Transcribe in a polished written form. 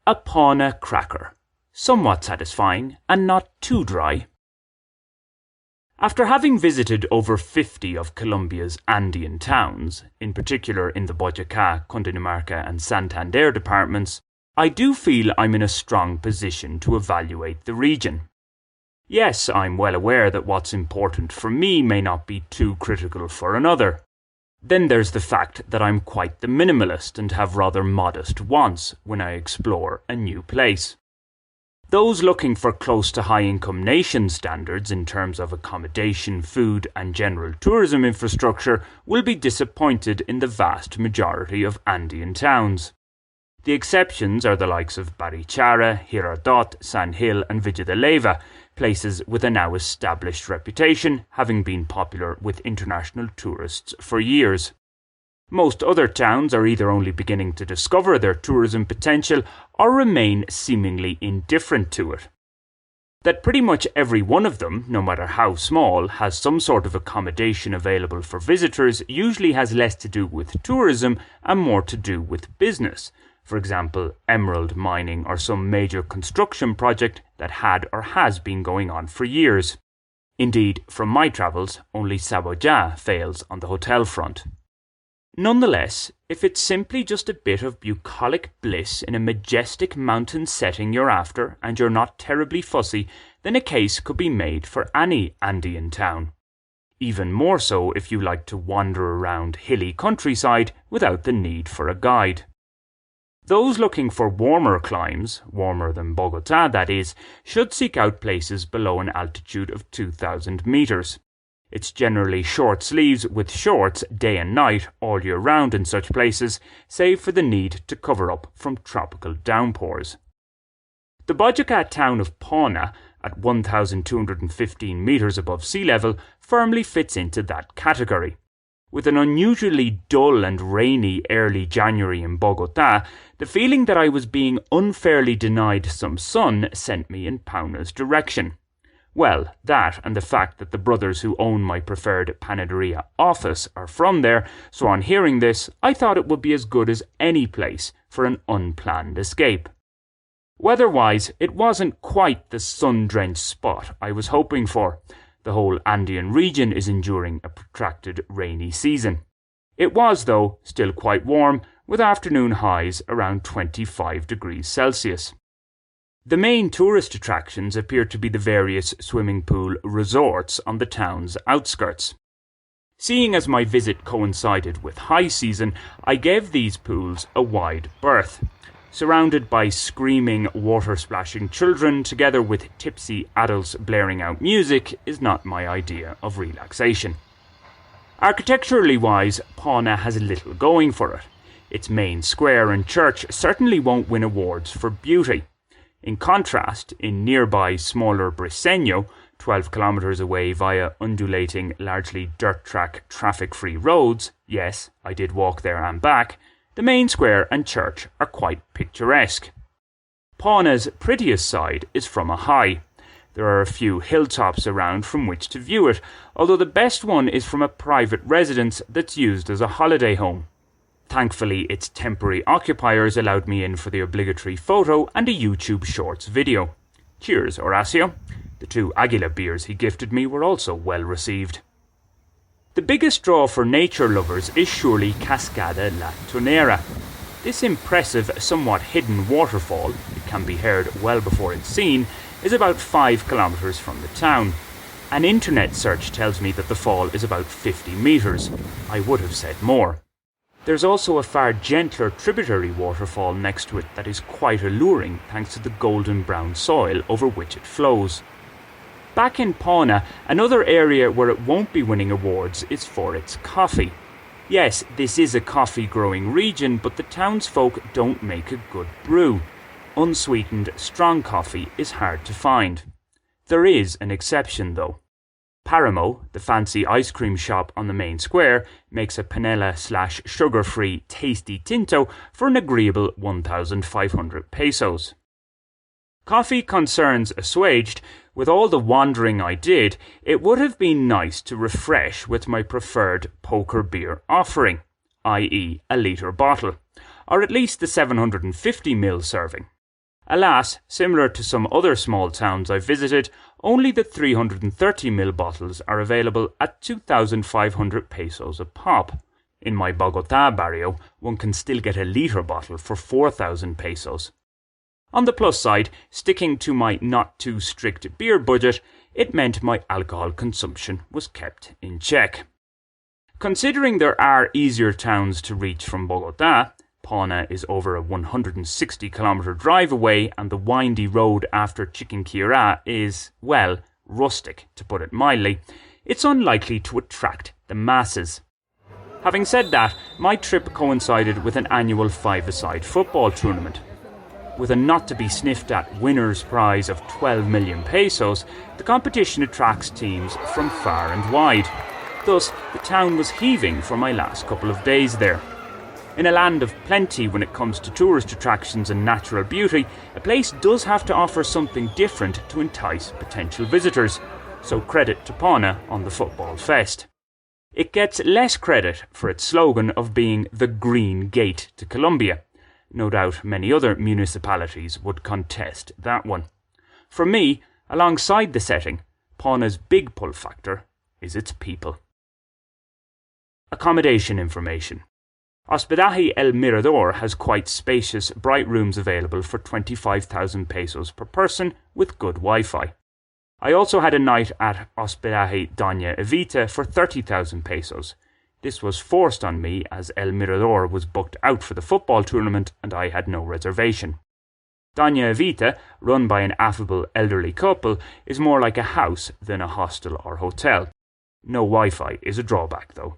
A Pauna cracker, somewhat satisfying and not too dry. After having visited over 50 of Colombia's Andean towns, in particular in the Boyacá, Cundinamarca and Santander departments, I do feel I'm in a strong position to evaluate the region. Yes, I'm well aware that what's important for me may not be too critical for another. Then there's the fact that I'm quite the minimalist and have rather modest wants when I explore a new place. Those looking for close to high-income nation standards in terms of accommodation, food and general tourism infrastructure will be disappointed in the vast majority of Andean towns. The exceptions are the likes of Barichara, Girardot, San Gil and Villa de Leyva, places with a now established reputation, having been popular with international tourists for years. Most other towns are either only beginning to discover their tourism potential or remain seemingly indifferent to it. That pretty much every one of them, no matter how small, has some sort of accommodation available for visitors usually has less to do with tourism and more to do with business. For example, emerald mining or some major construction project that had or has been going on for years. Indeed, from my travels, only Saboya fails on the hotel front. Nonetheless, if it's simply just a bit of bucolic bliss in a majestic mountain setting you're after and you're not terribly fussy, then a case could be made for any Andean town. Even more so if you like to wander around hilly countryside without the need for a guide. Those looking for warmer climes, warmer than Bogotá that is, should seek out places below an altitude of 2,000 meters. It's generally short sleeves with shorts day and night all year round in such places, save for the need to cover up from tropical downpours. The Boyacá town of Pauna, at 1,215 meters above sea level, firmly fits into that category. With an unusually dull and rainy early January in Bogotá, the feeling that I was being unfairly denied some sun sent me in Pauna's direction. Well, that and the fact that the brothers who own my preferred panaderia office are from there, so on hearing this, I thought it would be as good as any place for an unplanned escape. Weather-wise, it wasn't quite the sun-drenched spot I was hoping for. The whole Andean region is enduring a protracted rainy season. It was, though, still quite warm, with afternoon highs around 25 degrees Celsius. The main tourist attractions appear to be the various swimming pool resorts on the town's outskirts. Seeing as my visit coincided with high season, I gave these pools a wide berth. Surrounded by screaming, water-splashing children together with tipsy adults blaring out music is not my idea of relaxation. Architecturally wise, Pauna has little going for it. Its main square and church certainly won't win awards for beauty. In contrast, in nearby smaller Briceño, 12 kilometres away via undulating, largely dirt track, traffic-free roads, yes, I did walk there and back, the main square and church are quite picturesque. Pauna's prettiest side is from a high. There are a few hilltops around from which to view it, although the best one is from a private residence that's used as a holiday home. Thankfully, its temporary occupiers allowed me in for the obligatory photo and a YouTube Shorts video. Cheers, Horacio. The 2 Aguila beers he gifted me were also well received. The biggest draw for nature lovers is surely Cascada La Tonera. This impressive, somewhat hidden waterfall, it can be heard well before it's seen, is about 5 kilometres from the town. An internet search tells me that the fall is about 50 metres. I would have said more. There's also a far gentler tributary waterfall next to it that is quite alluring thanks to the golden brown soil over which it flows. Back in Pauna, another area where it won't be winning awards is for its coffee. Yes, this is a coffee-growing region, but the townsfolk don't make a good brew. Unsweetened, strong coffee is hard to find. There is an exception, though. Paramo, the fancy ice cream shop on the main square, makes a panela/sugar-free tasty tinto for an agreeable 1,500 pesos. Coffee concerns assuaged, with all the wandering I did, it would have been nice to refresh with my preferred poker beer offering, i.e. a litre bottle, or at least the 750ml serving. Alas, similar to some other small towns I've visited, only the 330ml bottles are available at 2,500 pesos a pop. In my Bogotá barrio, one can still get a litre bottle for 4,000 pesos. On the plus side, sticking to my not too strict beer budget, it meant my alcohol consumption was kept in check. Considering there are easier towns to reach from Bogotá, Pauna is over a 160km drive away, and the windy road after Chiquinquirá is, well, rustic, to put it mildly. It's unlikely to attract the masses. Having said that, my trip coincided with an annual five-a-side football tournament. With a not-to-be-sniffed-at winner's prize of 12 million pesos, the competition attracts teams from far and wide. Thus, the town was heaving for my last couple of days there. In a land of plenty when it comes to tourist attractions and natural beauty, a place does have to offer something different to entice potential visitors, so credit to Pauna on the football fest. It gets less credit for its slogan of being the Green Gate to Colombia. No doubt many other municipalities would contest that one. For me, alongside the setting, Pauna's big pull factor is its people. Accommodation information. Hospedaje El Mirador has quite spacious, bright rooms available for 25,000 pesos per person with good Wi-Fi. I also had a night at Hospedaje Doña Evita for 30,000 pesos. This was forced on me as El Mirador was booked out for the football tournament and I had no reservation. Doña Evita, run by an affable elderly couple, is more like a house than a hostel or hotel. No Wi-Fi is a drawback though.